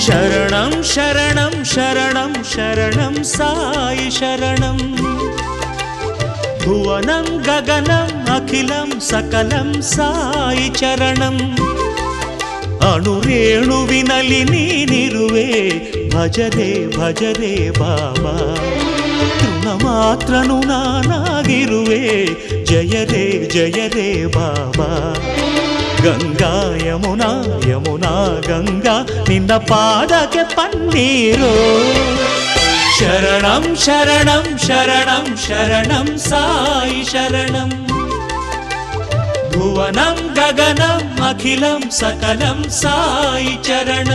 शरणं शरणं शरणं शरणं साई शरणं भुवनं गगनम् अखिलं सकलं साई चरणं ಅಣುರೇಣುವಿನಲ್ಲಿ ನೀನಿರುವೆ ಭಜರೆ ಭಜರೆ ಬಾಬಾ ತೃಣ ಮಾತ್ರನು ನಾನಾಗಿರುವೆ ಜಯರೇ ಜಯರೇ ಬಾಬಾ ಗಂಗಾ ಯಮುನಾ ಯಮುನಾ ಗಂಗಾ ನಿನ್ನ ಪಾದಕ್ಕೆ ಪನ್ನೀರು ಶರಣಂ ಶರಣಂ ಶರಣಂ ಶರಣಂ ಸಾಯಿ ಶರಣಂ भुवनं गगनम् अखिलं सकलं साई चरणं